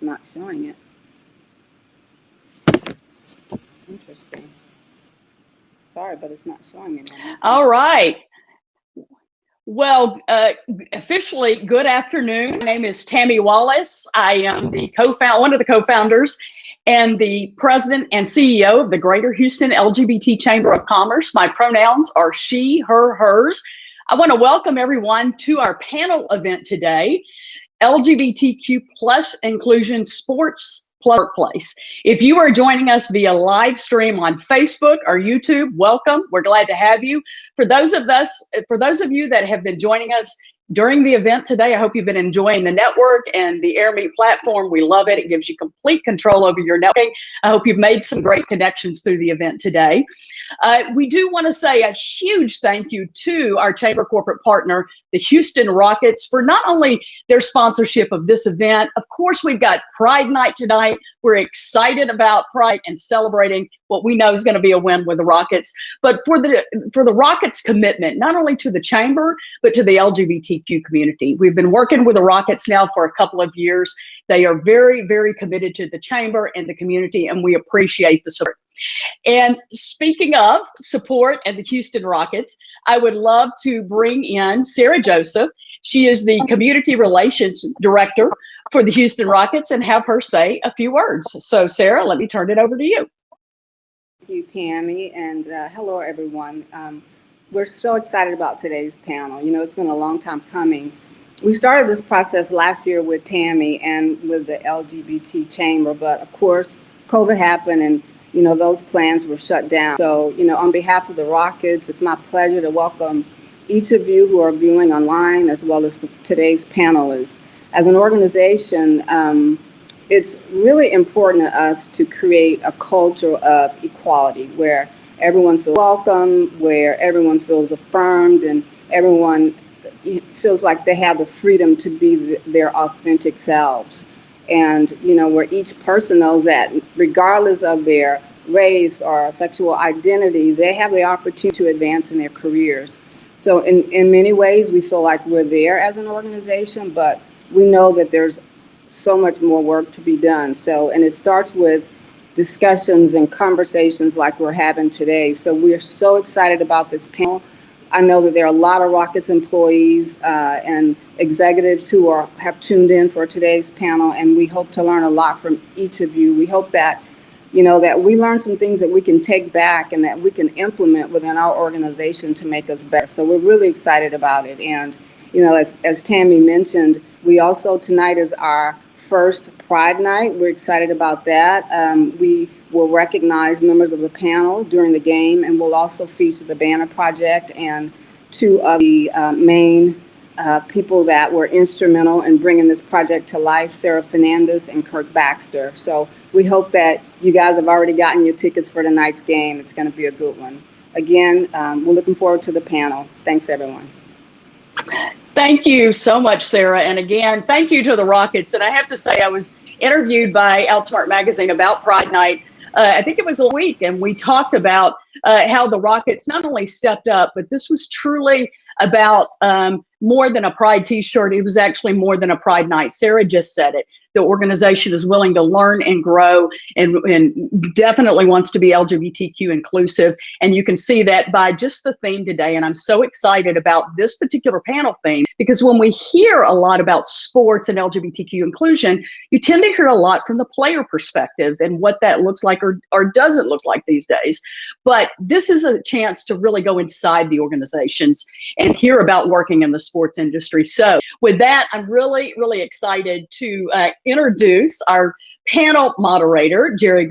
It's not showing it. It's interesting. Sorry, but it's not showing it. All right. Well, officially, good afternoon. My name is Tammy Wallace. I am the one of the co-founders and the president and CEO of the Greater Houston LGBT Chamber of Commerce. My pronouns are she, her, hers. I want to welcome everyone to our panel event today, LGBTQ plus inclusion sports plus workplace. If you are joining us via live stream on Facebook or YouTube, welcome. We're glad to have you. For those of you that have been joining us during the event today, I hope you've been enjoying the network and the AirMeet platform. We love it. It gives you complete control over your networking. I hope you've made some great connections through the event today. We do want to say a huge thank you to our chamber corporate partner, the Houston Rockets, for not only their sponsorship of this event. Of course, we've got Pride Night tonight. We're excited about Pride and celebrating what we know is going to be a win with the Rockets. But for the Rockets' commitment, not only to the chamber, but to the LGBTQ community. We've been working with the Rockets now for a couple of years. They are very, very committed to the chamber and the community, and we appreciate the support. And speaking of support and the Houston Rockets, I would love to bring in Sarah Joseph. She is the Community Relations Director for the Houston Rockets, and have her say a few words. So Sarah, let me turn it over to you. Thank you, Tammy, and hello, everyone. We're so excited about today's panel. You know, it's been a long time coming. We started this process last year with Tammy and with the LGBT Chamber, but of course, COVID happened and those plans were shut down. So, on behalf of the Rockets, it's my pleasure to welcome each of you who are viewing online, as well as today's panelists. As an organization, it's really important to us to create a culture of equality where everyone feels welcome, where everyone feels affirmed, and everyone feels like they have the freedom to be their authentic selves. And, where each person knows that regardless of their race or sexual identity, they have the opportunity to advance in their careers. So in many ways, we feel like we're there as an organization, but we know that there's so much more work to be done. And it starts with discussions and conversations like we're having today. So we're so excited about this panel. I know that there are a lot of Rockets employees and executives who have tuned in for today's panel, and we hope to learn a lot from each of you. We hope that, that we learn some things that we can take back and that we can implement within our organization to make us better. So we're really excited about it. And, as Tammy mentioned, we also, tonight is our first Pride Night. We're excited about that. We will recognize members of the panel during the game, and we'll also feature the Banner Project and two of the main people that were instrumental in bringing this project to life, Sarah Fernandez and Kirk Baxter. So we hope that you guys have already gotten your tickets for tonight's game. It's going to be a good one. Again, we're looking forward to the panel. Thanks, everyone. Thank you so much, Sarah. And again, thank you to the Rockets. And I have to say, I was interviewed by Outsmart Magazine about Pride Night. I think it was a week, and we talked about how the Rockets not only stepped up, but this was truly about more than a Pride t-shirt. It was actually more than a Pride night. Sarah just said it. The organization is willing to learn and grow and definitely wants to be LGBTQ inclusive. And you can see that by just the theme today. And I'm so excited about this particular panel theme, because when we hear a lot about sports and LGBTQ inclusion, you tend to hear a lot from the player perspective and what that looks like or doesn't look like these days. But this is a chance to really go inside the organizations and hear about working in the sports industry. So with that, I'm really, really excited to introduce our panel moderator, Joey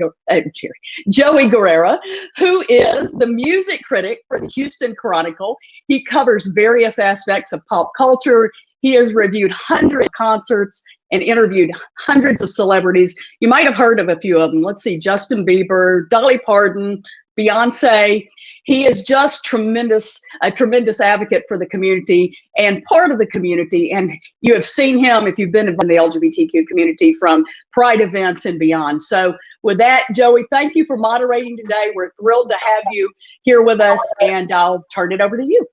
Guerra, who is the music critic for the Houston Chronicle. He covers various aspects of pop culture. He has reviewed hundreds of concerts and interviewed hundreds of celebrities. You might have heard of a few of them. Let's see, Justin Bieber, Dolly Parton, Beyonce. He is just a tremendous advocate for the community and part of the community. And you have seen him if you've been in the LGBTQ community from Pride events and beyond. So with that, Joey, thank you for moderating today. We're thrilled to have you here with us, and I'll turn it over to you.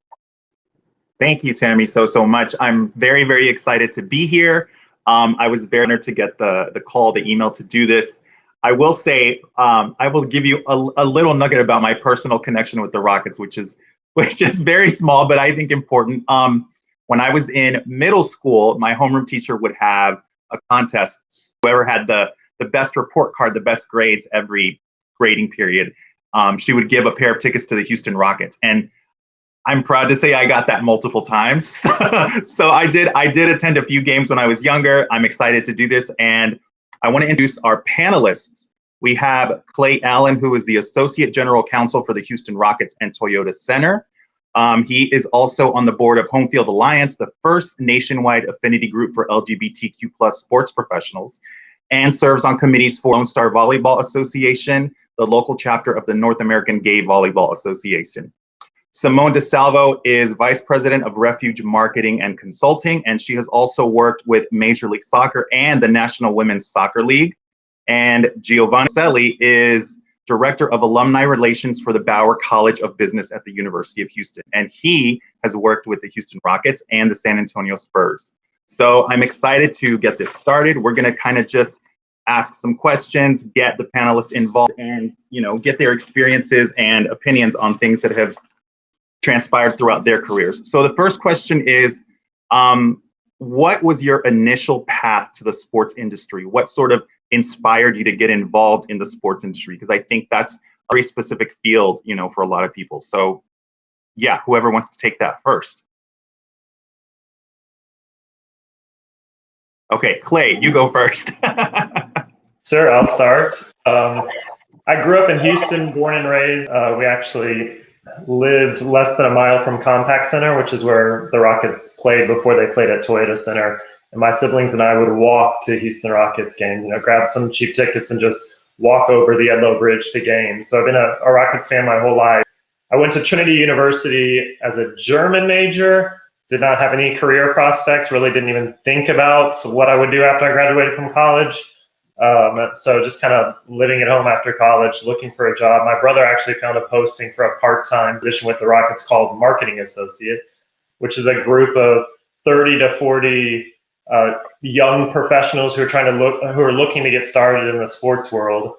Thank you, Tammy, so much. I'm very, very excited to be here. I was very honored to get the call, the email to do this. I will say, I will give you a little nugget about my personal connection with the Rockets, which is very small, but I think important. When I was in middle school, my homeroom teacher would have a contest. Whoever had the best report card, the best grades every grading period, she would give a pair of tickets to the Houston Rockets. And I'm proud to say I got that multiple times. So I did attend a few games when I was younger. I'm excited to do this. And I want to introduce our panelists. We have Clay Allen, who is the Associate General Counsel for the Houston Rockets and Toyota Center. He is also on the board of Home Field Alliance, the first nationwide affinity group for LGBTQ plus sports professionals, and serves on committees for Lone Star Volleyball Association, the local chapter of the North American Gay Volleyball Association. Simone DiSalvo is Vice President of REFUGE Marketing and Consulting, and she has also worked with Major League Soccer and the National Women's Soccer League. And Giovanni Rosselli is Director of Alumni Relations for the Bauer College of Business at the University of Houston. And he has worked with the Houston Rockets and the San Antonio Spurs. So I'm excited to get this started. We're going to kind of just ask some questions, get the panelists involved, and get their experiences and opinions on things that have transpired throughout their careers. So the first question is, what was your initial path to the sports industry? What sort of inspired you to get involved in the sports industry? Because I think that's a very specific field, for a lot of people. So yeah, whoever wants to take that first. Okay, Clay, you go first. Sure, I'll start. I grew up in Houston, born and raised. We actually lived less than a mile from Compaq Center, which is where the Rockets played before they played at Toyota Center. And my siblings and I would walk to Houston Rockets games, grab some cheap tickets and just walk over the Edlow Bridge to games. So I've been a Rockets fan my whole life. I went to Trinity University as a German major, did not have any career prospects, really didn't even think about what I would do after I graduated from college. So just kind of living at home after college, looking for a job. My brother actually found a posting for a part-time position with the Rockets called Marketing Associate, which is a group of 30 to 40 young professionals who are looking to get started in the sports world,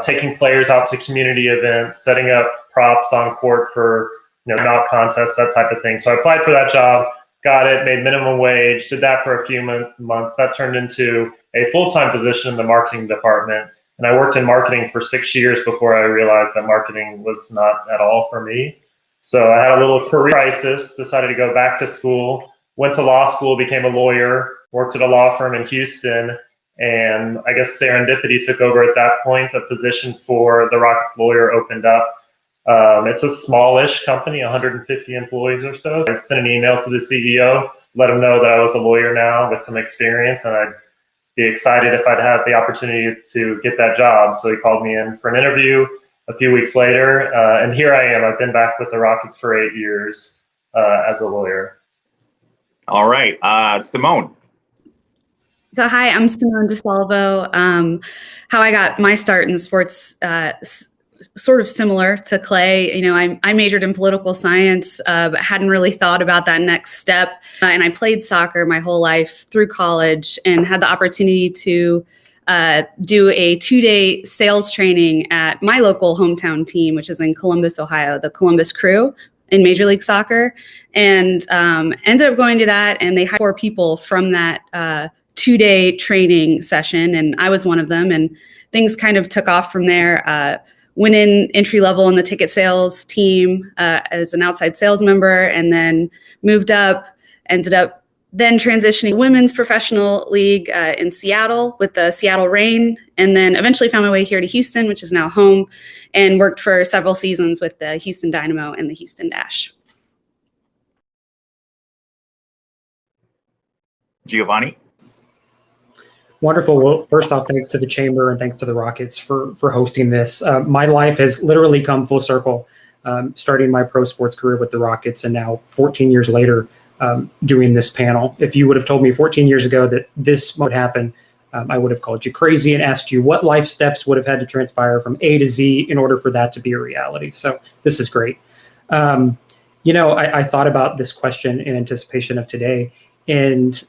taking players out to community events, setting up props on court for knock contests, that type of thing. So I applied for that job, got it, made minimum wage, did that for a few months. That turned into a full-time position in the marketing department. And I worked in marketing for 6 years before I realized that marketing was not at all for me. So I had a little career crisis, decided to go back to school, went to law school, became a lawyer, worked at a law firm in Houston, and I guess serendipity took over at that point. A position for the Rockets lawyer opened up. It's a smallish company, 150 employees or so. I sent an email to the CEO, let him know that I was a lawyer now with some experience, and I'd be excited if I'd have the opportunity to get that job. So he called me in for an interview a few weeks later, and here I am. I've been back with the Rockets for 8 years as a lawyer. All right, Simone. So hi, I'm Simone DiSalvo. How I got my start in sports, sort of similar to Clay. I majored in political science, but hadn't really thought about that next step. And I played soccer my whole life through college and had the opportunity to do a 2-day sales training at my local hometown team, which is in Columbus, Ohio, the Columbus Crew in Major League Soccer. And ended up going to that, and they hired 4 people from that 2-day training session, and I was one of them, and things kind of took off from there. Went in entry level in the ticket sales team as an outside sales member, and then moved up, ended up then transitioning women's professional league in Seattle with the Seattle Reign, and then eventually found my way here to Houston, which is now home, and worked for several seasons with the Houston Dynamo and the Houston Dash. Giovanni? Wonderful. Well, first off, thanks to the Chamber and thanks to the Rockets for hosting this. My life has literally come full circle, starting my pro sports career with the Rockets, and now 14 years later, doing this panel. If you would have told me 14 years ago that this would happen, I would have called you crazy and asked you what life steps would have had to transpire from A to Z in order for that to be a reality. So this is great. I thought about this question in anticipation of today, and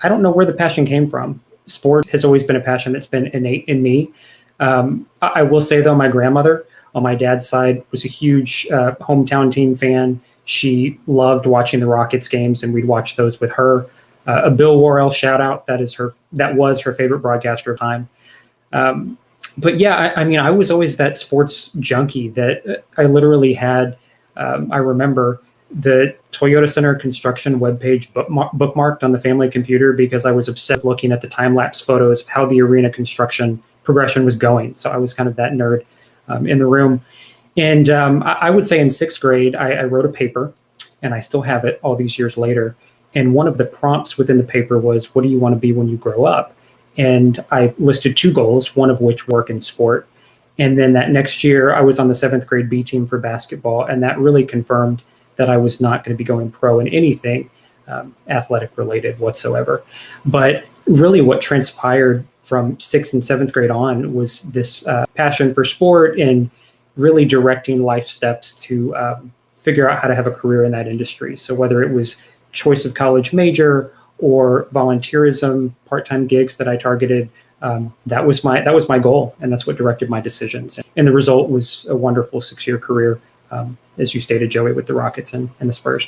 I don't know where the passion came from. Sports has always been a passion that's been innate in me. I will say, though, my grandmother on my dad's side was a huge hometown team fan. She loved watching the Rockets games, and we'd watch those with her. A Bill Worrell shout out. That was her favorite broadcaster of time. But yeah, I mean, I was always that sports junkie that I literally had. I remember the Toyota Center construction webpage bookmarked on the family computer because I was obsessed looking at the time-lapse photos of how the arena construction progression was going. So I was kind of that nerd in the room. And I would say in 6th grade, I wrote a paper, and I still have it all these years later. And one of the prompts within the paper was, what do you want to be when you grow up? And I listed 2 goals, one of which work in sport. And then that next year, I was on the 7th grade B team for basketball, and that really confirmed that I was not going to be going pro in anything athletic related whatsoever. But really what transpired from 6th and 7th grade on was this passion for sport and really directing life steps to figure out how to have a career in that industry. So whether it was choice of college major or volunteerism, part-time gigs that I targeted, that was my goal, and that's what directed my decisions. And the result was a wonderful 6-year career, as you stated, Joey, with the Rockets and the Spurs.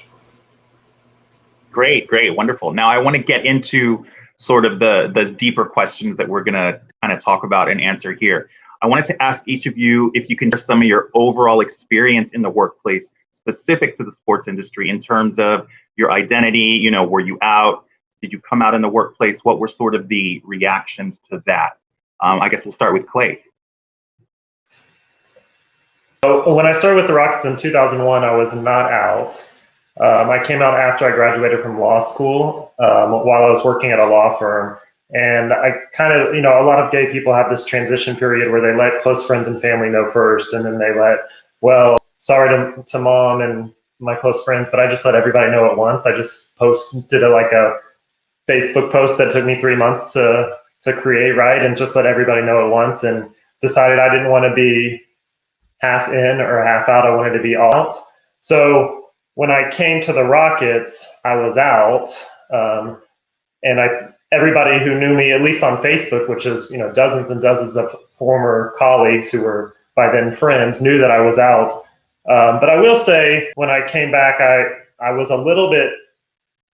Great, wonderful. Now I want to get into sort of the deeper questions that we're going to kind of talk about and answer here. I wanted to ask each of you if you can share some of your overall experience in the workplace specific to the sports industry in terms of your identity. You know, were you out? Did you come out in the workplace? What were sort of the reactions to that? I guess we'll start with Clay. So when I started with the Rockets in 2001, I was not out. I came out after I graduated from law school while I was working at a law firm. And I kind of, a lot of gay people have this transition period where they let close friends and family know first, and then they sorry to mom and my close friends, but I just let everybody know at once. I just did a Facebook post that took me 3 months to create, right? And just let everybody know at once, and decided I didn't want to be half in or half out. I wanted to be all out. So when I came to the Rockets, I was out. And everybody who knew me, at least on Facebook, which is, dozens and dozens of former colleagues who were by then friends, knew that I was out. But I will say, when I came back, I was a little bit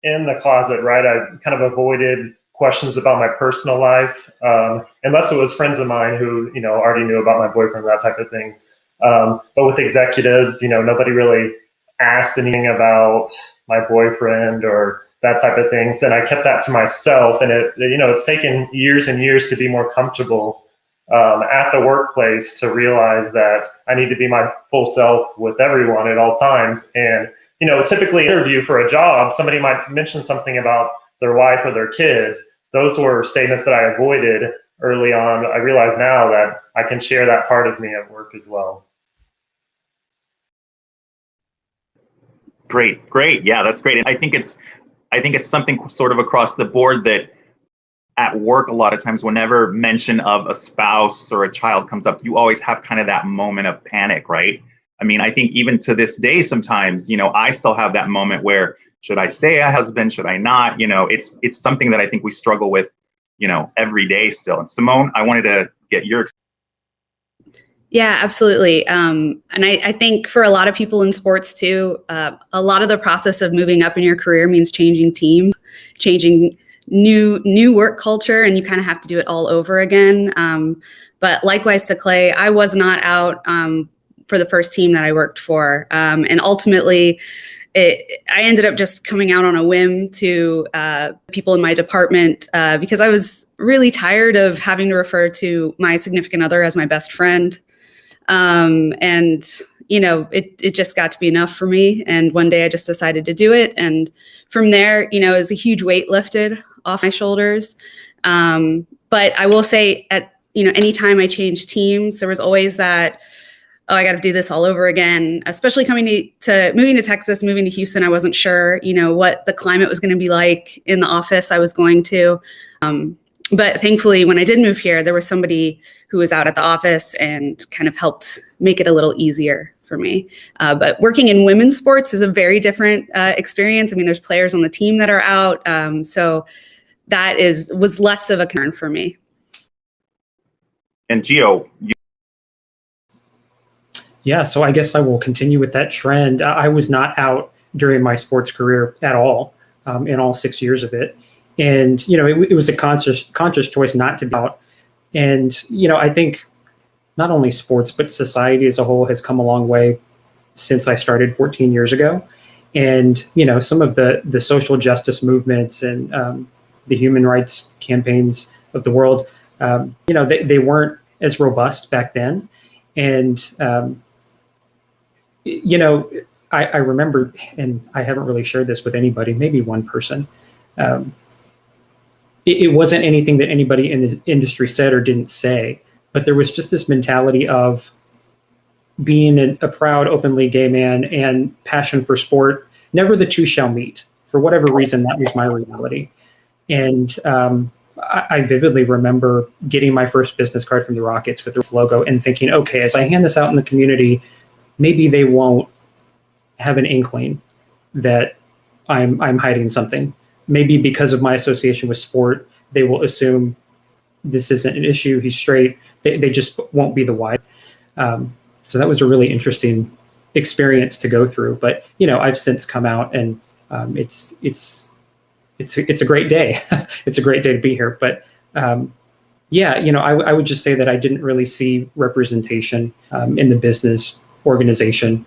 in the closet, right? I kind of avoided questions about my personal life, unless it was friends of mine who, already knew about my boyfriend, that type of things. But with executives, nobody really asked anything about my boyfriend or that type of things. And I kept that to myself. And it's taken years and years to be more comfortable at the workplace to realize that I need to be my full self with everyone at all times. And, typically interview for a job, somebody might mention something about their wife or their kids. Those were statements that I avoided early on. I realize now that I can share that part of me at work as well. Great. Yeah, that's great. And I think it's something sort of across the board that at work, a lot of times, whenever mention of a spouse or a child comes up, you always have kind of that moment of panic, right? I mean, I think even to this day, sometimes, I still have that moment where, should I say a husband? Should I not? It's something that I think we struggle with, every day still. And Simone, I wanted to get your experience. Yeah, absolutely. And I think for a lot of people in sports too, a lot of the process of moving up in your career means changing teams, changing new work culture, and you kind of have to do it all over again. But likewise to Clay, I was not out for the first team that I worked for. And ultimately, I ended up just coming out on a whim to people in my department because I was really tired of having to refer to my significant other as my best friend. And it just got to be enough for me. And one day I just decided to do it. And from there, it was a huge weight lifted off my shoulders. But I will say anytime I changed teams, there was always that, I got to do this all over again, especially moving to Texas, moving to Houston. I wasn't sure, what the climate was going to be like in the office I was going to. But thankfully, when I did move here, there was somebody who was out at the office and kind of helped make it a little easier for me. But working in women's sports is a very different experience. I mean, there's players on the team that are out. So that was less of a concern for me. And Gio, Yeah, so I guess I will continue with that trend. I was not out during my sports career at all, in all 6 years of it. And, it was a conscious choice not to be out. And, I think not only sports, but society as a whole has come a long way since I started 14 years ago. And, some of the social justice movements and the human rights campaigns of the world, they weren't as robust back then. And, I remember, and I haven't really shared this with anybody, maybe one person. It wasn't anything that anybody in the industry said or didn't say, but there was just this mentality of being a proud, openly gay man and passion for sport. Never the two shall meet. For whatever reason, that was my reality. And I vividly remember getting my first business card from the Rockets with this logo and thinking, okay, as I hand this out in the community, maybe they won't have an inkling that I'm hiding something. Maybe because of my association with sport, they will assume this isn't an issue. He's straight. They just won't be the why. So that was a really interesting experience to go through. But I've since come out, and it's a great day. It's a great day to be here. But I would just say that I didn't really see representation in the business organization,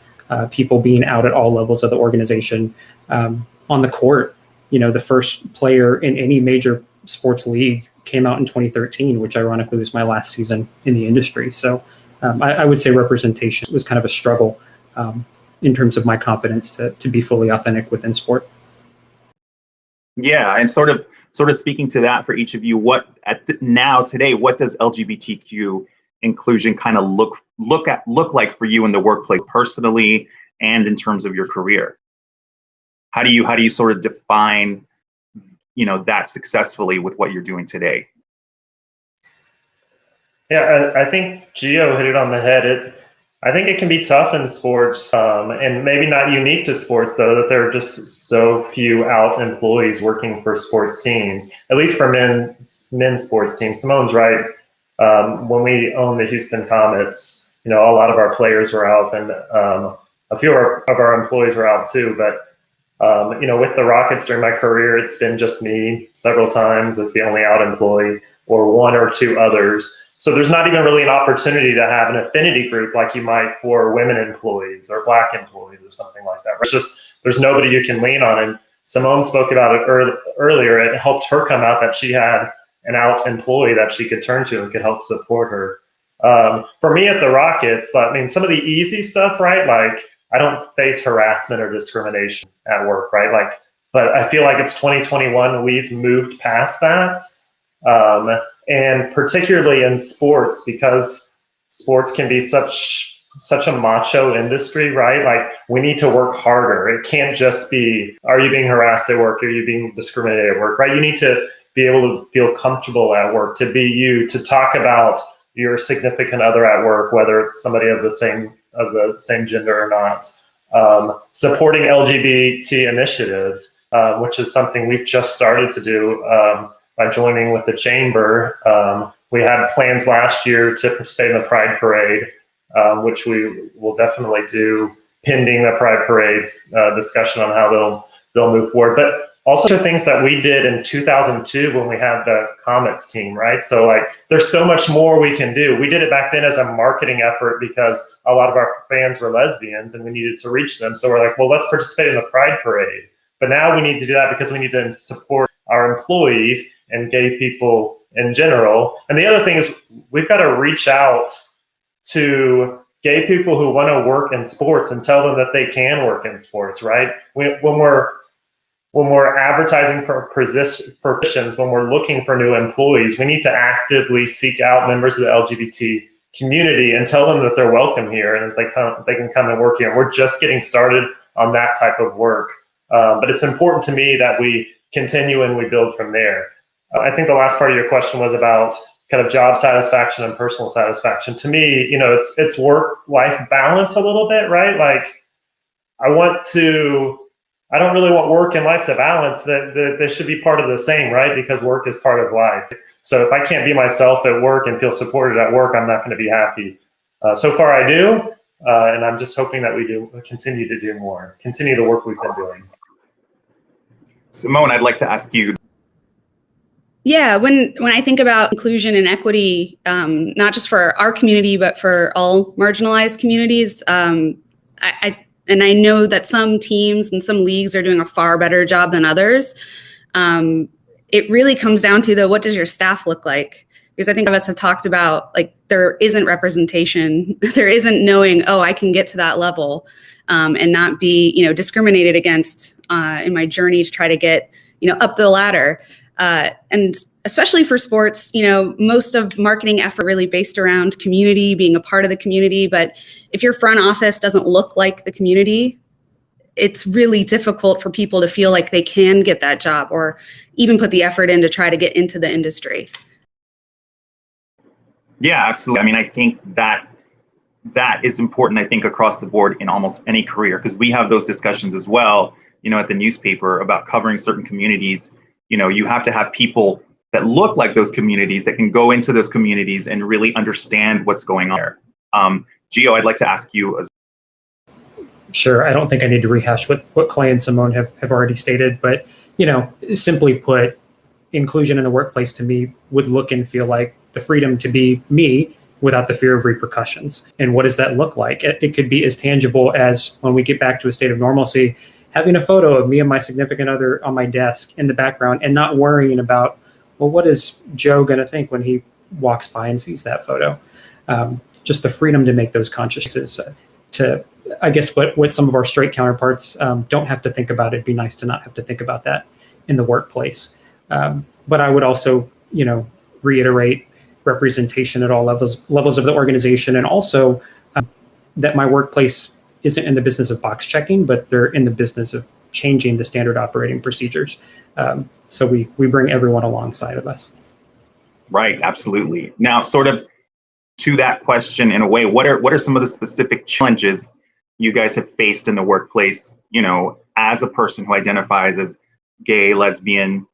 people being out at all levels of the organization. On the court, the first player in any major sports league came out in 2013, which ironically was my last season in the industry. So I would say representation was kind of a struggle in terms of my confidence to be fully authentic within sport. yeah, and sort of speaking to that for each of you, today, what does LGBTQ inclusion kind of look like for you in the workplace personally and in terms of your career? How do you sort of define that successfully with what you're doing today? Yeah, I think Gio hit it on the head. I think it can be tough in sports, and maybe not unique to sports, though, that there are just so few out employees working for sports teams, at least for men's sports teams. Simone's right. When we owned the Houston Comets, a lot of our players were out, and a few of our employees were out too. But with the Rockets during my career, it's been just me several times as the only out employee, or one or two others. So there's not even really an opportunity to have an affinity group like you might for women employees or Black employees or something like that. It's just, there's nobody you can lean on. And Simone spoke about it earlier. It helped her come out that she had an out employee that she could turn to and could help support her. For me at the Rockets, some of the easy stuff, right? Like, I don't face harassment or discrimination at work, right? But I feel like it's 2021. We've moved past that. And particularly in sports, because sports can be such a macho industry, right? Like, we need to work harder. It can't just be, are you being harassed at work? Are you being discriminated at work, right? You need to be able to feel comfortable at work, to be you, to talk about your significant other at work, whether it's somebody of the same gender or not. Supporting LGBT initiatives, which is something we've just started to do by joining with the chamber. We had plans last year to participate in the Pride Parade, which we will definitely do pending the Pride Parade's discussion on how they'll move forward. But also things that we did in 2002 when we had the Comets team, right? So there's so much more we can do. We did it back then as a marketing effort because a lot of our fans were lesbians and we needed to reach them. So we're like, well, let's participate in the Pride Parade. But now we need to do that because we need to support our employees and gay people in general. And the other thing is we've got to reach out to gay people who want to work in sports and tell them that they can work in sports, right? When we're advertising for positions, when we're looking for new employees, we need to actively seek out members of the LGBT community and tell them that they're welcome here and that they can come and work here. And we're just getting started on that type of work. But it's important to me that we continue and we build from there. I think the last part of your question was about kind of job satisfaction and personal satisfaction. To me, it's work-life balance a little bit, right? Like, I want to I don't really want work and life to balance, that they should be part of the same, right? Because work is part of life. So if I can't be myself at work and feel supported at work, I'm not going to be happy. So far I do, and I'm just hoping that we continue to do more, continue the work we've been doing. Simone, I'd like to ask you. Yeah, when I think about inclusion and equity, not just for our community, but for all marginalized communities, I know that some teams and some leagues are doing a far better job than others. It really comes down to what does your staff look like? Because I think of us have talked about, like, there isn't representation. There isn't knowing, oh, I can get to that level and not be, discriminated against in my journey to try to get, up the ladder. And especially for sports, most of marketing effort really based around community, being a part of the community. But if your front office doesn't look like the community, it's really difficult for people to feel like they can get that job or even put the effort in to try to get into the industry. Yeah, absolutely. I mean, I think that is important, I think, across the board in almost any career, because we have those discussions as well, at the newspaper about covering certain communities. You have to have people that look like those communities, that can go into those communities and really understand what's going on there. Gio, I'd like to ask you as well. Sure. I don't think I need to rehash what Clay and Simone have already stated, but, simply put, inclusion in the workplace to me would look and feel like the freedom to be me without the fear of repercussions. And what does that look like? It could be as tangible as, when we get back to a state of normalcy, having a photo of me and my significant other on my desk in the background and not worrying about, well, what is Joe going to think when he walks by and sees that photo? Just the freedom to make those conscious choices. To, I guess, what some of our straight counterparts don't have to think about. It'd be nice to not have to think about that in the workplace. But I would also, reiterate representation at all levels of the organization, and also that my workplace isn't in the business of box checking, but they're in the business of changing the standard operating procedures. So we bring everyone alongside of us. Right, absolutely. Now, sort of to that question in a way, what are some of the specific challenges you guys have faced in the workplace, as a person who identifies as gay, lesbian,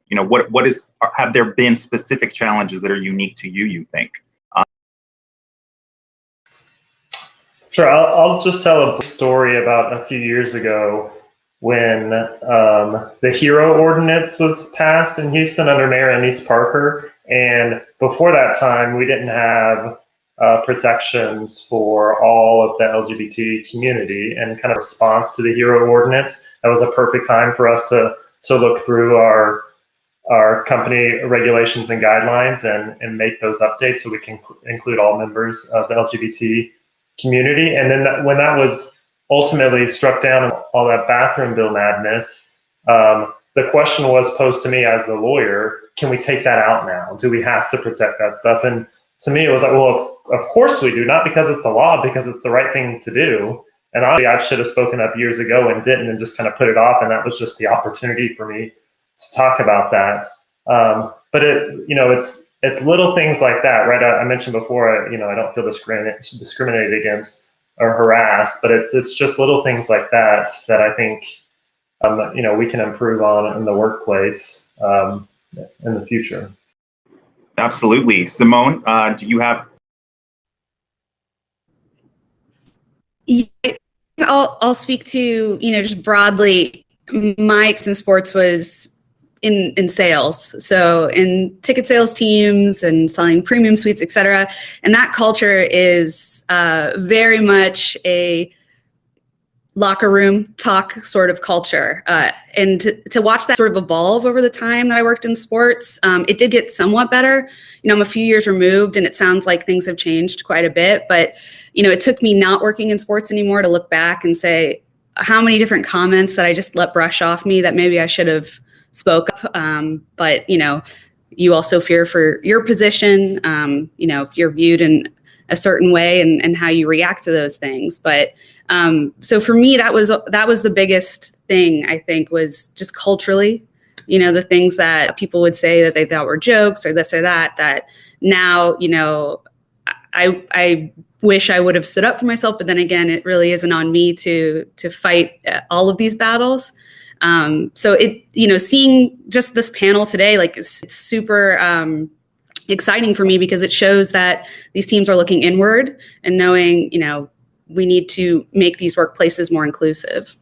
have there been specific challenges that are unique to you think? Sure, I'll just tell a brief story about a few years ago when the HERO ordinance was passed in Houston under Mayor Annise Parker. And before that time, we didn't have protections for all of the LGBT community. And kind of response to the HERO ordinance, that was a perfect time for us to look through our company regulations and guidelines and make those updates so we can include all members of the LGBT community. And then when that was ultimately struck down and all that bathroom bill madness, the question was posed to me as the lawyer, can we take that out now? Do we have to protect that stuff? And to me, it was like, well, of course we do, not because it's the law, because it's the right thing to do. And honestly, I should have spoken up years ago and didn't, and just kind of put it off. And that was just the opportunity for me to talk about that. But it's little things like that, right? I mentioned before, I don't feel discriminated against or harassed, but it's just little things like that I think, we can improve on in the workplace in the future. Absolutely. Simone, do you have? Yeah, I'll speak to, just broadly, my experience in sports was in sales. So in ticket sales teams and selling premium suites, et cetera. And that culture is very much a locker room talk sort of culture. And to watch that sort of evolve over the time that I worked in sports, it did get somewhat better. I'm a few years removed and it sounds like things have changed quite a bit, but it took me not working in sports anymore to look back and say how many different comments that I just let brush off me that maybe I should have spoke up. But you also fear for your position, if you're viewed in a certain way and how you react to those things. But so for me, that was the biggest thing, I think, was just culturally, the things that people would say that they thought were jokes or this or that now, I wish I would have stood up for myself, but then again, it really isn't on me to fight all of these battles. So seeing just this panel today, like it's super exciting for me because it shows that these teams are looking inward and knowing, we need to make these workplaces more inclusive.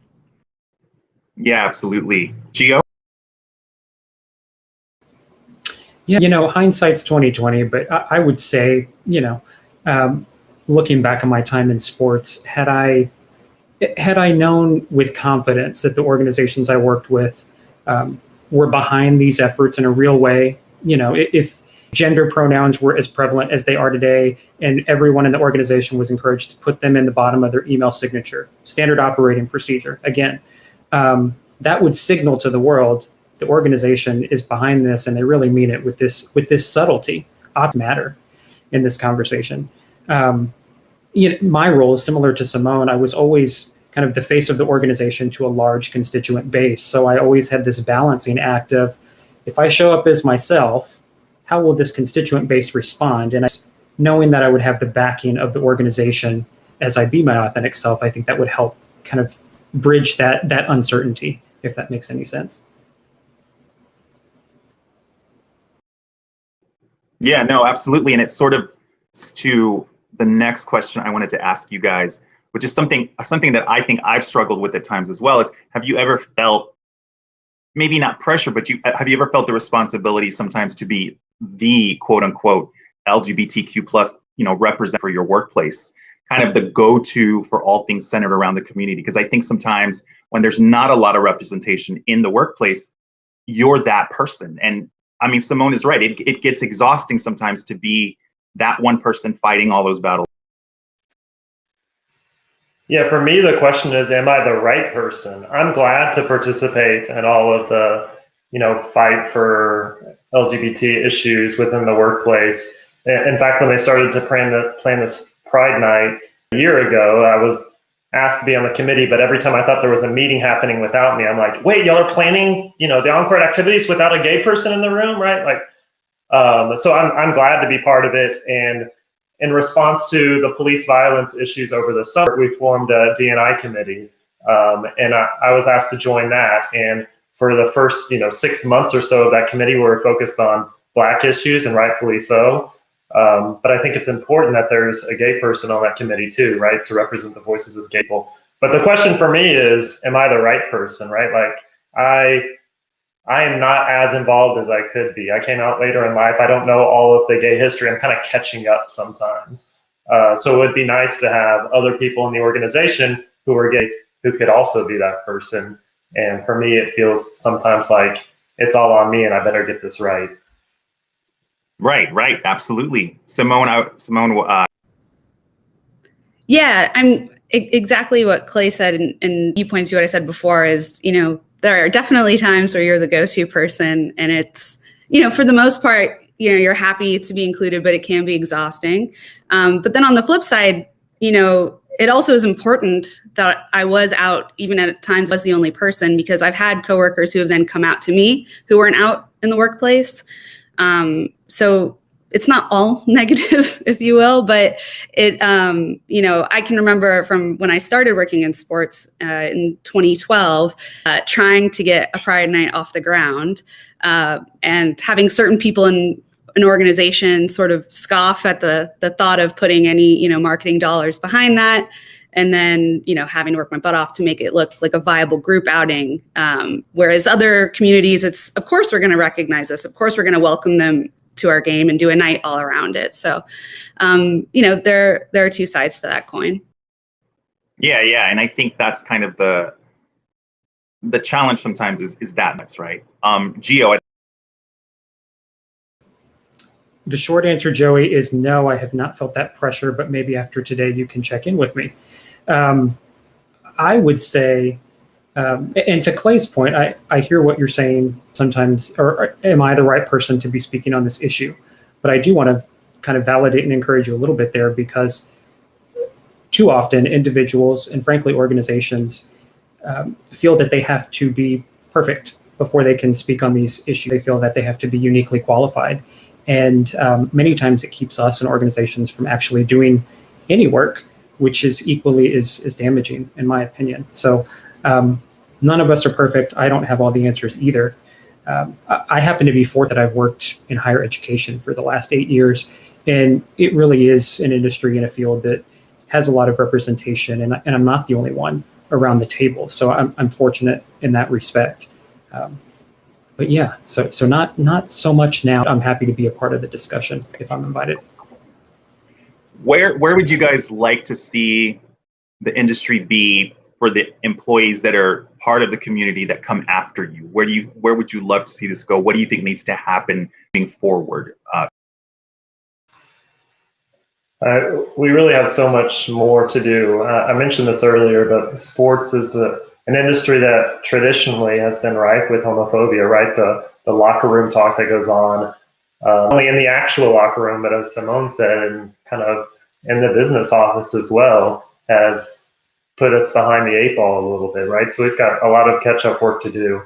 Yeah, absolutely. Gio? Yeah, hindsight's 2020, but I would say, looking back on my time in sports, had I known with confidence that the organizations I worked with were behind these efforts in a real way, if gender pronouns were as prevalent as they are today, and everyone in the organization was encouraged to put them in the bottom of their email signature, standard operating procedure, again, that would signal to the world the organization is behind this, and they really mean it with this subtlety. Odds matter in this conversation. My role is similar to Simone. I was always kind of the face of the organization to a large constituent base. So I always had this balancing act of, if I show up as myself, how will this constituent base respond? And knowing that I would have the backing of the organization as I be my authentic self, I think that would help kind of bridge that uncertainty, if that makes any sense. Yeah, no, absolutely. And it's sort of to the next question I wanted to ask you guys, which is something that I think I've struggled with at times as well, is have you ever felt, maybe not pressure, but have you ever felt the responsibility sometimes to be the quote unquote LGBTQ plus, represent for your workplace, kind of the go-to for all things centered around the community? Because I think sometimes when there's not a lot of representation in the workplace, you're that person. And I mean, Simone is right. It gets exhausting sometimes to be that one person fighting all those battles. Yeah, for me, the question is, am I the right person? I'm glad to participate in all of the, fight for LGBT issues within the workplace. In fact, when they started to plan this Pride Night a year ago, I was asked to be on the committee, but every time I thought there was a meeting happening without me, I'm like, wait, y'all are planning, the on-court activities without a gay person in the room, right? So I'm glad to be part of it. And in response to the police violence issues over the summer, we formed a D&I committee, and I was asked to join that. And for the first 6 months or so of that committee, we were focused on Black issues, and rightfully so. But I think it's important that there's a gay person on that committee too, right, to represent the voices of gay people. But the question for me is, am I the right person, right? Like, I am not as involved as I could be. I came out later in life. I don't know all of the gay history. I'm kind of catching up sometimes. So it would be nice to have other people in the organization who are gay who could also be that person. And for me, it feels sometimes like it's all on me and I better get this right. Right. Absolutely. Simone. Yeah, I'm exactly what Clay said. And you pointed to what I said before is, there are definitely times where you're the go-to person, and it's, for the most part, you're happy to be included, but it can be exhausting. But then on the flip side, it also is important that I was out, even at times was the only person, because I've had coworkers who have then come out to me who weren't out in the workplace. So it's not all negative, if you will, but it, I can remember from when I started working in sports in 2012, trying to get a Pride Night off the ground, and having certain people in an organization sort of scoff at the thought of putting any, marketing dollars behind that. And then, having to work my butt off to make it look like a viable group outing. Whereas other communities, it's, of course, we're going to recognize this. Of course, we're going to welcome them to our game and do a night all around it. So, there are two sides to that coin. Yeah. And I think that's kind of the challenge sometimes is that mix, right? Gio. The short answer, Joey, is no, I have not felt that pressure, but maybe after today you can check in with me. I would say, and to Clay's point, I hear what you're saying sometimes, or am I the right person to be speaking on this issue? But I do want to kind of validate and encourage you a little bit there, because too often individuals and frankly organizations feel that they have to be perfect before they can speak on these issues. They feel that they have to be uniquely qualified. And many times it keeps us and organizations from actually doing any work, which is equally as damaging, in my opinion. So none of us are perfect. I don't have all the answers either. I happen to be fortunate that I've worked in higher education for the last 8 years, and it really is an industry and a field that has a lot of representation, and I'm not the only one around the table. So I'm fortunate in that respect. But yeah, so not so much now. I'm happy to be a part of the discussion if I'm invited. Where would you guys like to see the industry be for the employees that are part of the community that come after you? Where would you love to see this go? What do you think needs to happen moving forward? We really have so much more to do. I mentioned this earlier, but sports is an industry that traditionally has been rife with homophobia, right? The locker room talk that goes on, not only in the actual locker room, but as Simone said, and kind of in the business office as well, has put us behind the 8 ball a little bit, right? So we've got a lot of catch-up work to do.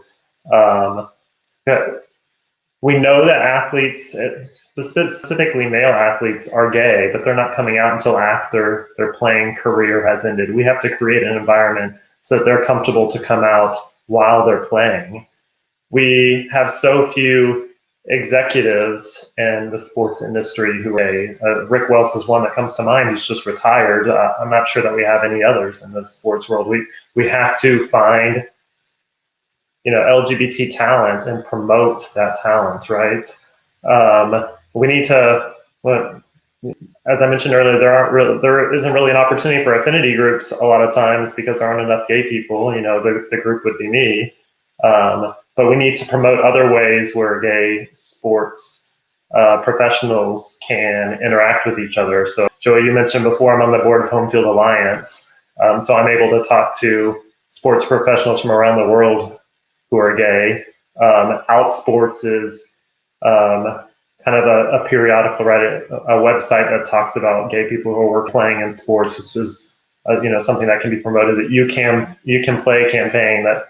We know that athletes, specifically male athletes, are gay, but they're not coming out until after their playing career has ended. We have to create an environment so that they're comfortable to come out while they're playing. We have so few executives in the sports industry who are gay. Rick Welts is one that comes to mind. He's just retired. I'm not sure that we have any others in the sports world. We have to find LGBT talent and promote that talent, right? We need to, as I mentioned earlier, there isn't really an opportunity for affinity groups a lot of times because there aren't enough gay people. The group would be me. But we need to promote other ways where gay sports professionals can interact with each other. So, Joey, you mentioned before, I'm on the board of Home Field Alliance. So I'm able to talk to sports professionals from around the world who are gay. Outsports is kind of a periodical, right? A website that talks about gay people who are playing in sports. This is something that can be promoted. That you can play campaign that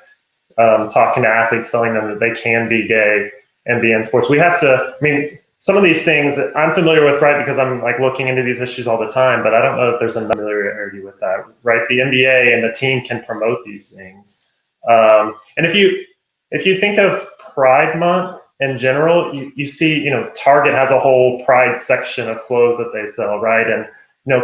talking to athletes, telling them that they can be gay and be in sports. We have to. I mean, some of these things I'm familiar with, right? Because I'm like looking into these issues all the time. But I don't know if there's a familiarity with that, right? The NBA and the team can promote these things. And if you think of Pride Month in general, you see, Target has a whole Pride section of clothes that they sell, right? And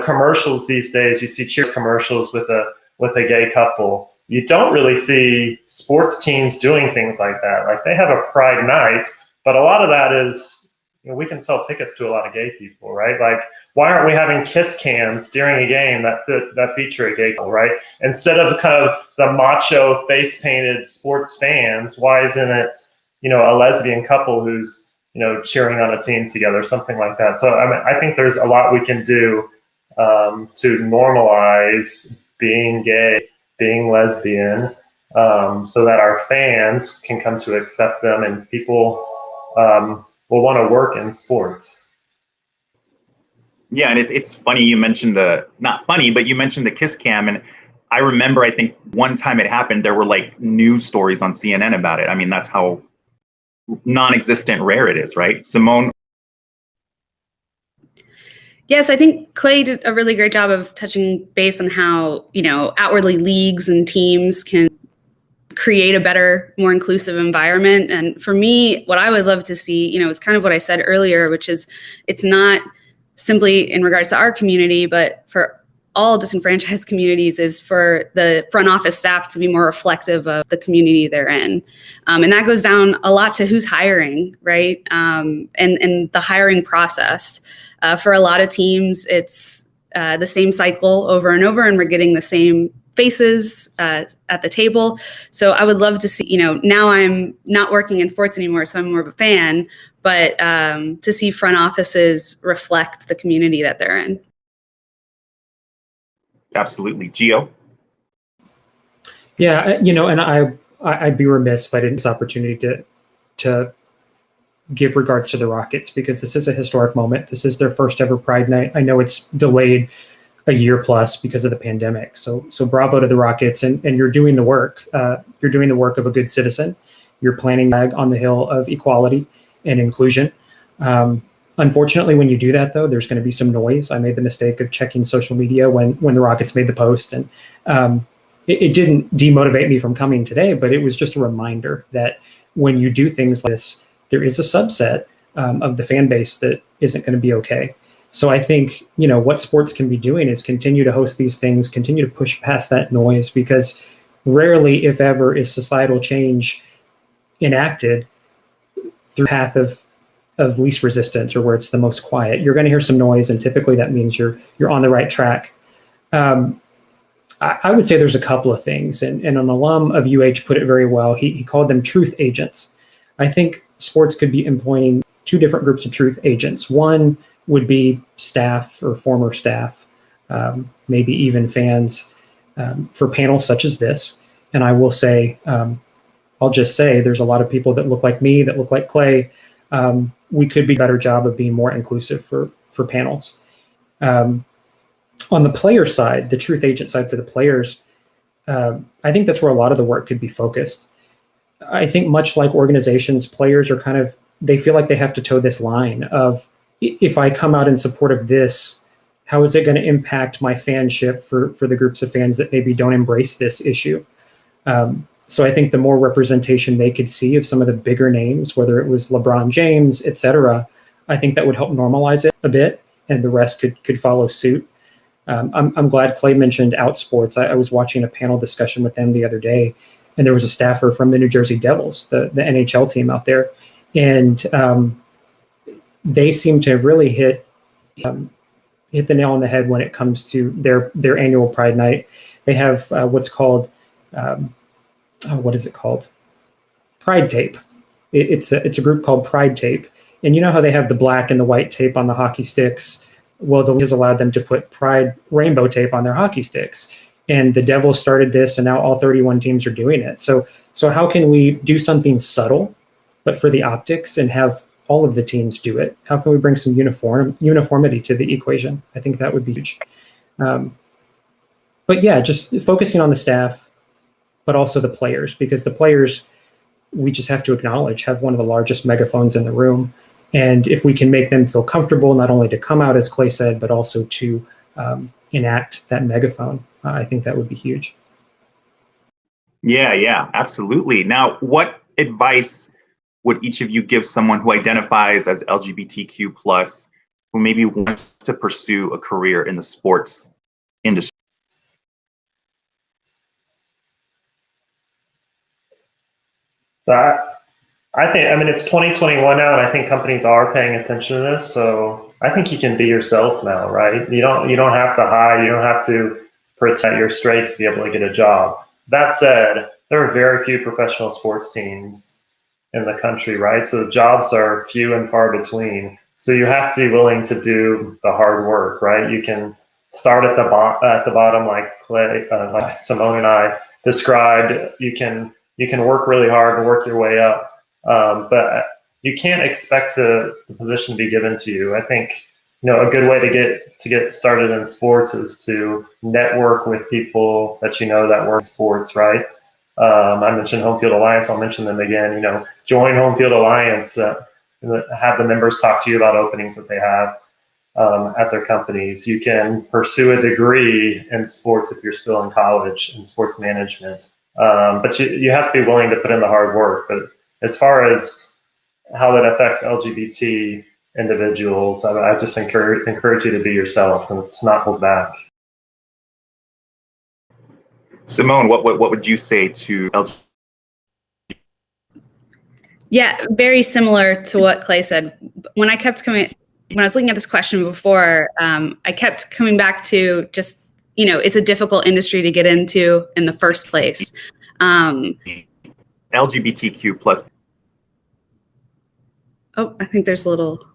commercials these days, you see Cheers commercials with a gay couple. You don't really see sports teams doing things like that. Like they have a Pride night, but a lot of that is, we can sell tickets to a lot of gay people, right? Like, why aren't we having kiss cams during a game that feature a gay couple, right? Instead of kind of the macho face-painted sports fans, why isn't it, a lesbian couple who's, cheering on a team together, something like that? So I think there's a lot we can do to normalize being gay, being lesbian, so that our fans can come to accept them and people will want to work in sports. Yeah, and it's funny you mentioned not funny, but you mentioned the kiss cam, and I remember, I think one time it happened, there were like news stories on CNN about it. I mean, that's how non-existent rare it is, right? Simone? Yes, I think Clay did a really great job of touching base on how, outwardly leagues and teams can create a better, more inclusive environment. And for me, what I would love to see, is kind of what I said earlier, which is it's not simply in regards to our community, but for all disenfranchised communities, is for the front office staff to be more reflective of the community they're in. And that goes down a lot to who's hiring, right? And the hiring process. For a lot of teams, it's the same cycle over and over, and we're getting the same faces at the table. So I would love to see, now I'm not working in sports anymore, so I'm more of a fan, but to see front offices reflect the community that they're in. Absolutely. Gio? Yeah, and I'd be remiss if I didn't take this opportunity to give regards to the Rockets, because this is a historic moment. This is their first ever Pride Night. I know it's delayed a year plus because of the pandemic. So bravo to the Rockets, and you're doing the work. You're doing the work of a good citizen. You're planting flag on the hill of equality and inclusion. Unfortunately, when you do that, though, there's going to be some noise. I made the mistake of checking social media when the Rockets made the post, and it didn't demotivate me from coming today, but it was just a reminder that when you do things like this, there is a subset of the fan base that isn't going to be okay. So I think, what sports can be doing is continue to host these things, continue to push past that noise, because rarely, if ever, is societal change enacted through the path of least resistance, or where it's the most quiet. You're going to hear some noise, and typically that means you're on the right track. I would say there's a couple of things, and an alum of UH put it very well. He called them truth agents. I think sports could be employing two different groups of truth agents. One would be staff or former staff, maybe even fans, for panels such as this. And I will say, I'll just say, there's a lot of people that look like me, that look like Clay. We could be a better job of being more inclusive for panels. On the player side, the truth agent side for the players, I think that's where a lot of the work could be focused. I think much like organizations, players are they feel like they have to toe this line of, if I come out in support of this, how is it going to impact my fanship for the groups of fans that maybe don't embrace this issue? So I think the more representation they could see of some of the bigger names, whether it was LeBron James, et cetera, I think that would help normalize it a bit, and the rest could follow suit. I'm glad Clay mentioned Outsports. I was watching a panel discussion with them the other day, and there was a staffer from the New Jersey Devils, the NHL team out there, and they seem to have really hit the nail on the head when it comes to their annual Pride Night. They have what's called what is it called? Pride Tape. It's a group called Pride Tape, and you know how they have the black and the white tape on the hockey sticks. Well, the league has allowed them to put Pride rainbow tape on their hockey sticks. And the Devils started this, and now all 31 teams are doing it. So how can we do something subtle, but for the optics, and have all of the teams do it? How can we bring some uniformity to the equation? I think that would be huge. But yeah, just focusing on the staff, but also the players, because the players, we just have to acknowledge, have one of the largest megaphones in the room. And if we can make them feel comfortable, not only to come out, as Clay said, but also to enact that megaphone, I think that would be huge. Yeah, absolutely. Now, what advice would each of you give someone who identifies as LGBTQ plus, who maybe wants to pursue a career in the sports industry? I think, it's 2021 now, and I think companies are paying attention to this. So I think you can be yourself now, right? You don't have to hide. You don't have to pretend you're straight to be able to get a job. That said, there are very few professional sports teams in the country, right? So the jobs are few and far between. So you have to be willing to do the hard work, right? You can start at the bottom, like Clay, like Simone and I described. You can work really hard and work your way up. But you can't expect the position to be given to you. I think, a good way to get started in sports is to network with people that that work in sports, right? I mentioned Home Field Alliance. I'll mention them again. Join Home Field Alliance. Have the members talk to you about openings that they have at their companies. You can pursue a degree in sports if you're still in college in sports management. But you have to be willing to put in the hard work. But as far as how that affects LGBT individuals, I just encourage you to be yourself and to not hold back. Simone, what would you say to LGBT? Yeah, very similar to what Clay said. When I was looking at this question before, I kept coming back to just, it's a difficult industry to get into in the first place. LGBTQ plus. Oh, I think there's a little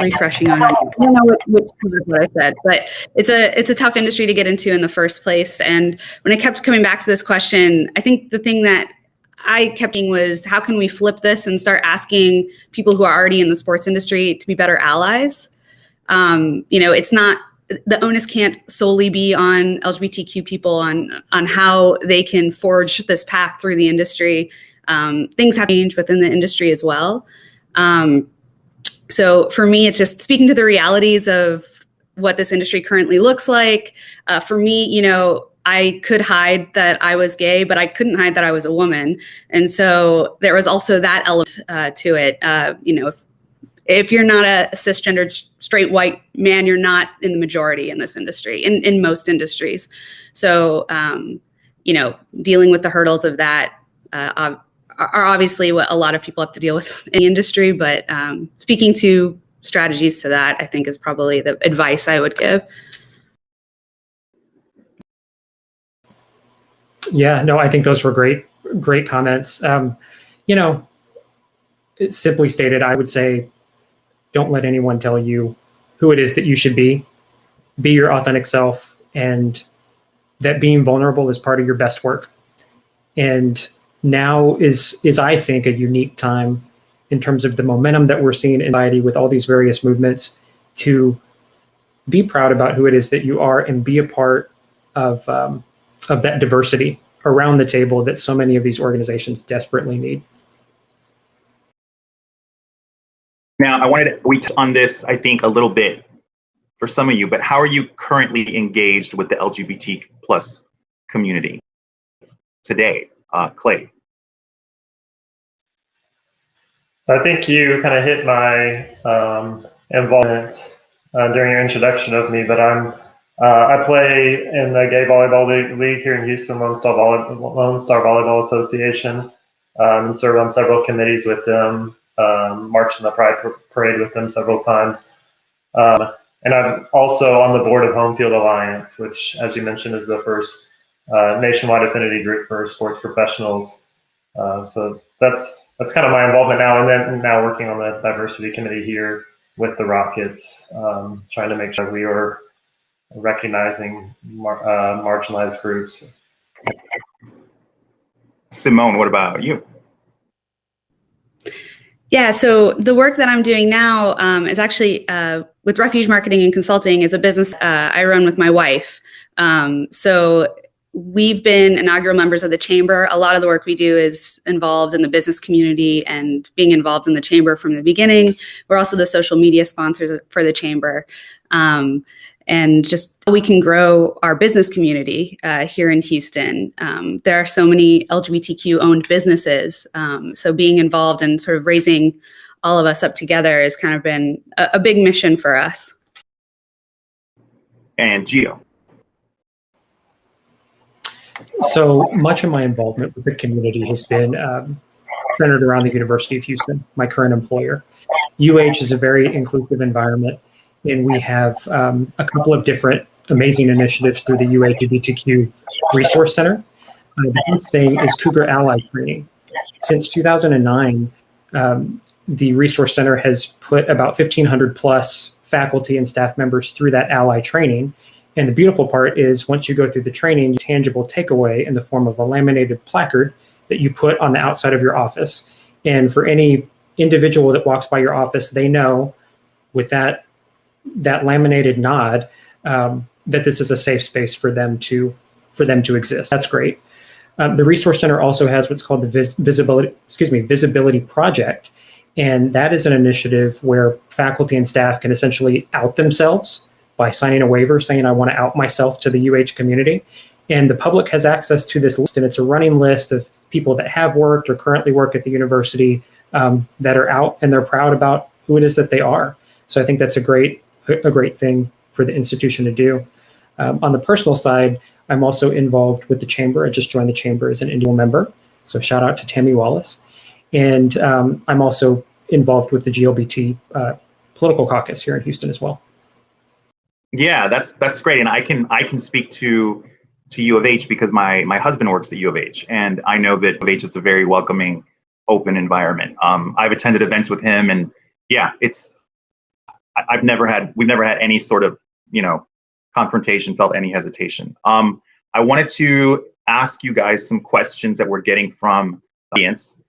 refreshing on it. I don't know what I said, but it's a tough industry to get into in the first place. And when I kept coming back to this question, I think the thing that I kept thinking was, how can we flip this and start asking people who are already in the sports industry to be better allies? It's not, the onus can't solely be on LGBTQ people on how they can forge this path through the industry. Things have changed within the industry as well. So for me, it's just speaking to the realities of what this industry currently looks like. For me, I could hide that I was gay, but I couldn't hide that I was a woman. And so there was also that element to it. If you're not a cisgendered straight white man, you're not in the majority in this industry, in most industries. So, dealing with the hurdles of that are obviously what a lot of people have to deal with in the industry. But speaking to strategies to that, I think is probably the advice I would give. Yeah, no, I think those were great comments. Simply stated, I would say, don't let anyone tell you who it is that you should be. Be your authentic self, and that being vulnerable is part of your best work. And now is I think, a unique time in terms of the momentum that we're seeing in society with all these various movements to be proud about who it is that you are and be a part of that diversity around the table that so many of these organizations desperately need. Now, I wanted we touched on this, I think, a little bit for some of you, but how are you currently engaged with the LGBT plus community today? Clay. I think you kind of hit my involvement during your introduction of me, but I play in the gay volleyball league here in Houston, Lone Star Volleyball Association, and serve on several committees with them, marched in the Pride Parade with them several times. And I'm also on the board of Home Field Alliance, which, as you mentioned, is the first nationwide affinity group for sports professionals. So that's kind of my involvement now, and then now working on the diversity committee here with the Rockets, trying to make sure we are recognizing marginalized groups. Simone, what about you? Yeah, so the work that I'm doing now is actually with Refuge Marketing and Consulting is a business I run with my wife. So we've been inaugural members of the chamber. A lot of the work we do is involved in the business community and being involved in the chamber from the beginning. We're also the social media sponsors for the chamber. And just we can grow our business community here in Houston. There are so many LGBTQ owned businesses. So being involved in sort of raising all of us up together has kind of been a big mission for us. And Gio. So much of my involvement with the community has been centered around the University of Houston, my current employer. UH is a very inclusive environment, and we have a couple of different amazing initiatives through the LGBTQ Resource Center. The first thing is Cougar Ally Training. Since 2009, the Resource Center has put about 1,500 plus faculty and staff members through that ally training. And the beautiful part is once you go through the training, tangible takeaway in the form of a laminated placard that you put on the outside of your office. And for any individual that walks by your office, they know with that laminated nod that this is a safe space for them to exist. That's great. The Resource Center also has what's called the Visibility Project. And that is an initiative where faculty and staff can essentially out themselves by signing a waiver saying, I want to out myself to the UH community. And the public has access to this list, and it's a running list of people that have worked or currently work at the university that are out, and they're proud about who it is that they are. So I think that's a great thing for the institution to do. On the personal side, I'm also involved with the chamber. I just joined the chamber as an individual member. So shout out to Tammy Wallace. And I'm also involved with the GLBT political caucus here in Houston as well. Yeah, that's great, and I can speak to U of H because my husband works at U of H, and I know that U of H is a very welcoming, open environment. I've attended events with him, and yeah, we've never had any sort of confrontation, felt any hesitation. I wanted to ask you guys some questions that we're getting from the audience.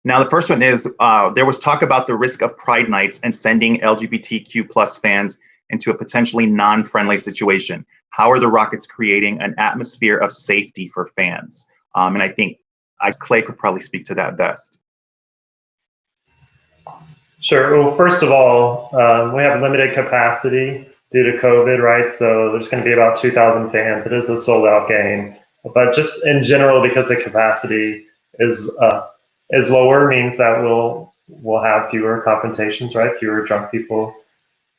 Now, the first one is, there was talk about the risk of Pride nights and sending LGBTQ plus fans into a potentially non-friendly situation. How are the Rockets creating an atmosphere of safety for fans? And I think Clay could probably speak to that best. Sure. Well, first of all, we have limited capacity due to COVID, right? So there's going to be about 2,000 fans. It is a sold out game, but just in general, because the capacity is lower, means that we'll have fewer confrontations, right? Fewer drunk people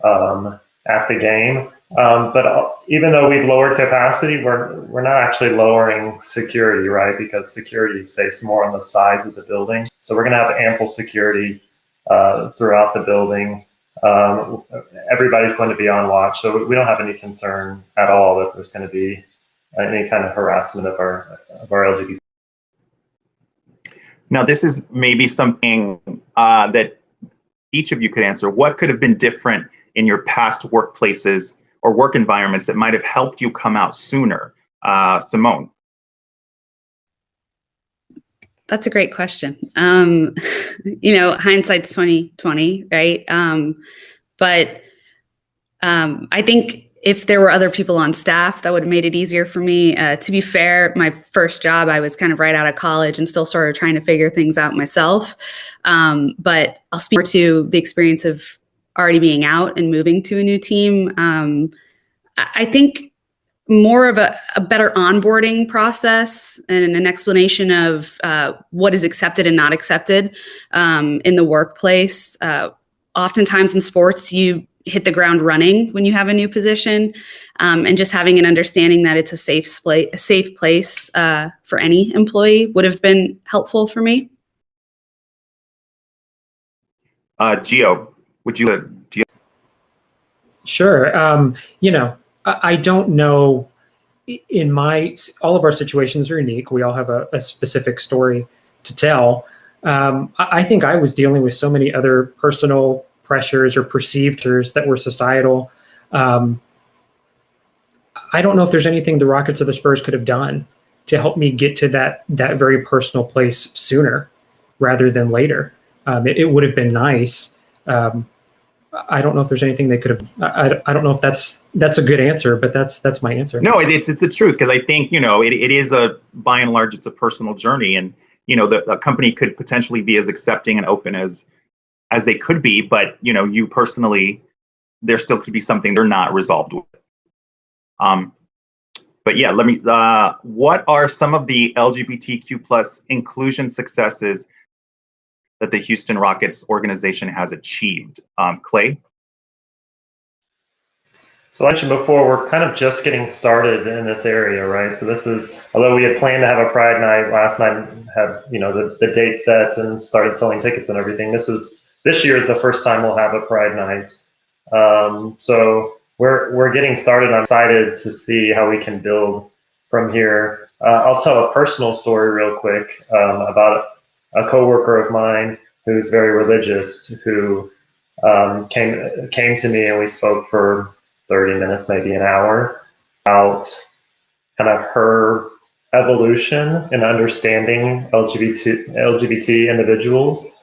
at the game. But even though we've lowered capacity, we're not actually lowering security, right? Because security is based more on the size of the building. So we're going to have ample security throughout the building. Everybody's going to be on watch, so we don't have any concern at all that there's going to be any kind of harassment of our LGBT. Now, this is maybe something that each of you could answer. What could have been different in your past workplaces or work environments that might have helped you come out sooner? Simone. That's a great question. Hindsight's 20/20, right? But I think if there were other people on staff, that would have made it easier for me. To be fair, my first job, I was kind of right out of college and still sort of trying to figure things out myself. But I'll speak more to the experience of already being out and moving to a new team. I think more of a better onboarding process and an explanation of what is accepted and not accepted in the workplace. Oftentimes in sports, you hit the ground running when you have a new position, and just having an understanding that it's a safe place for any employee would have been helpful for me. Gio, would you? Sure. I don't know. All of our situations are unique. We all have a specific story to tell. I think I was dealing with so many other personal pressures or perceived pressures that were societal. I don't know if there's anything the Rockets or the Spurs could have done to help me get to that very personal place sooner rather than later. It would have been nice. I don't know if there's anything they could have. I don't know if that's a good answer, but that's my answer. No, it's the truth, because I think it is by and large it's a personal journey, and the company could potentially be as accepting and open as they could be, but you personally, there still could be something they're not resolved with. But yeah, let me. What are some of the LGBTQ plus inclusion successes that the Houston Rockets organization has achieved? Clay? So I mentioned before, we're kind of just getting started in this area, right? So this is, although we had planned to have a Pride night last night, have the date set and started selling tickets and everything. This year is the first time we'll have a Pride night. So we're getting started. I'm excited to see how we can build from here. I'll tell a personal story real quick about a coworker of mine who's very religious, who came to me, and we spoke for 30 minutes, maybe an hour, about kind of her evolution in understanding LGBT individuals.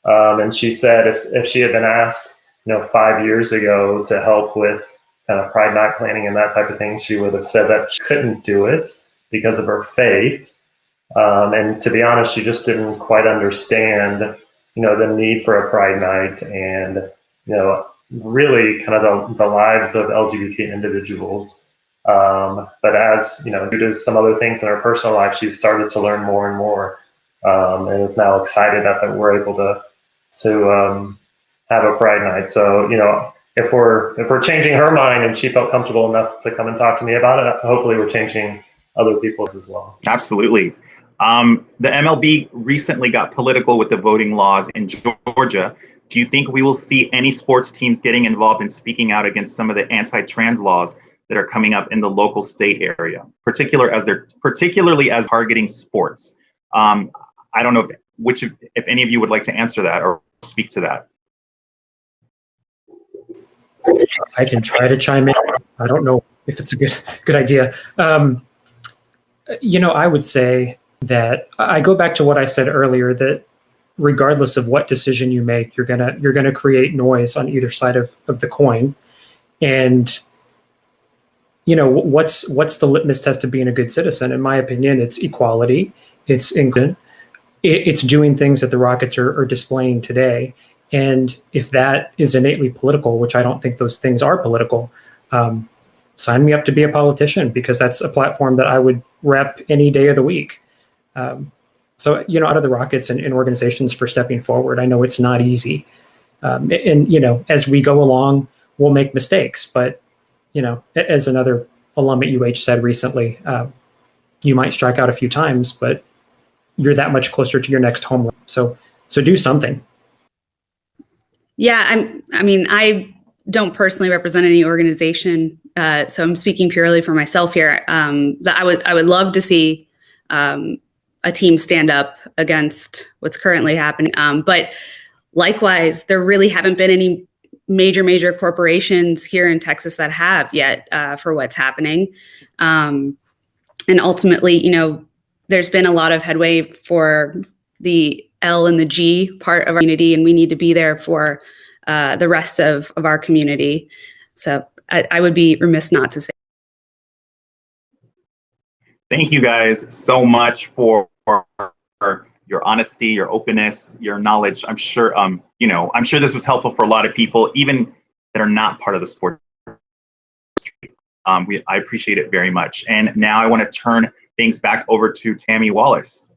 And she said if she had been asked 5 years ago to help with kind of Pride night planning and that type of thing, she would have said that she couldn't do it because of her faith. And to be honest, she just didn't quite understand, the need for a Pride night and, really kind of the lives of LGBT individuals. But as, due to some other things in her personal life, she's started to learn more and more, and is now excited that we're able to have a Pride night. So, if we're changing her mind and she felt comfortable enough to come and talk to me about it, hopefully we're changing other people's as well. Absolutely. The MLB recently got political with the voting laws in Georgia. Do you think we will see any sports teams getting involved in speaking out against some of the anti-trans laws that are coming up in the local state area, particularly as targeting sports? I don't know if any of you would like to answer that or speak to that. I can try to chime in. I don't know if it's a good idea. I would say that I go back to what I said earlier, that regardless of what decision you make, you're gonna create noise on either side of the coin. And what's the litmus test of being a good citizen? In my opinion, it's equality, it's inclusion, it's doing things that the Rockets are displaying today. And if that is innately political, which I don't think those things are political, sign me up to be a politician, because that's a platform that I would rep any day of the week. So, out of the Rockets and organizations for stepping forward. I know it's not easy. And, as we go along, we'll make mistakes. But, as another alum at UH said recently, you might strike out a few times, but you're that much closer to your next home run. So do something. Yeah, I don't personally represent any organization, so I'm speaking purely for myself here. That I would love to see a team stand up against what's currently happening. But likewise, there really haven't been any major corporations here in Texas that have yet for what's happening. And ultimately, there's been a lot of headway for the L and the G part of our community, and we need to be there for the rest of our community. So I would be remiss not to say. Thank you guys so much for your honesty, your openness, your knowledge. I'm sure, I'm sure this was helpful for a lot of people, even that are not part of the sport. I appreciate it very much. And now I want to turn things back over to Tammy Wallace.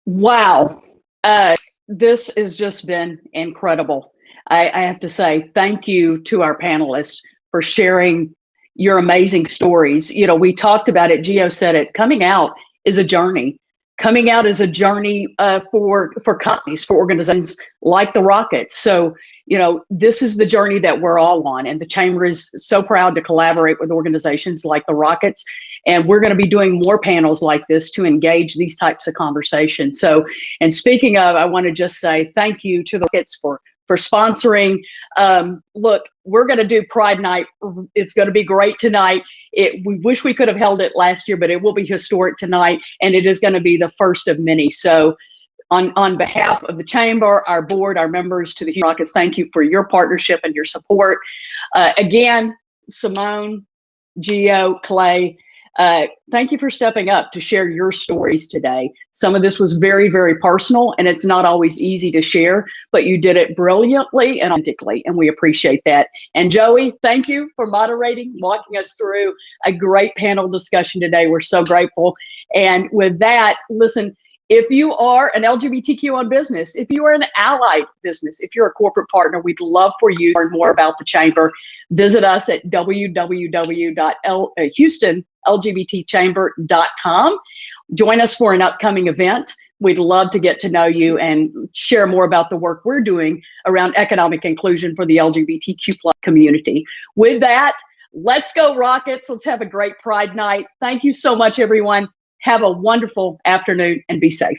Wow. This has just been incredible. I have to say thank you to our panelists for sharing your amazing stories. We talked about it, Gio said it, coming out is a journey. Coming out is a journey for companies, for organizations like the Rockets. So, this is the journey that we're all on. And the Chamber is so proud to collaborate with organizations like the Rockets. And we're going to be doing more panels like this to engage these types of conversations. So, and speaking of, I want to just say thank you to the Rockets for sponsoring. Look, we're going to do Pride Night. It's going to be great tonight. We wish we could have held it last year, but it will be historic tonight. And it is going to be the first of many. So on behalf of the Chamber, our board, our members, to the Houston Rockets, thank you for your partnership and your support. Again, Simone, Gio, Clay, thank you for stepping up to share your stories today. Some of this was very, very personal, and it's not always easy to share, but you did it brilliantly and authentically, and we appreciate that. And Joey, thank you for moderating, walking us through a great panel discussion today. We're so grateful. And with that, listen, if you are an LGBTQ on business, if you are an allied business, if you're a corporate partner, we'd love for you to learn more about the Chamber. Visit us at www.HoustonLGBTChamber.com. Join us for an upcoming event. We'd love to get to know you and share more about the work we're doing around economic inclusion for the LGBTQ+ community. With that, let's go Rockets. Let's have a great Pride Night. Thank you so much, everyone. Have a wonderful afternoon and be safe.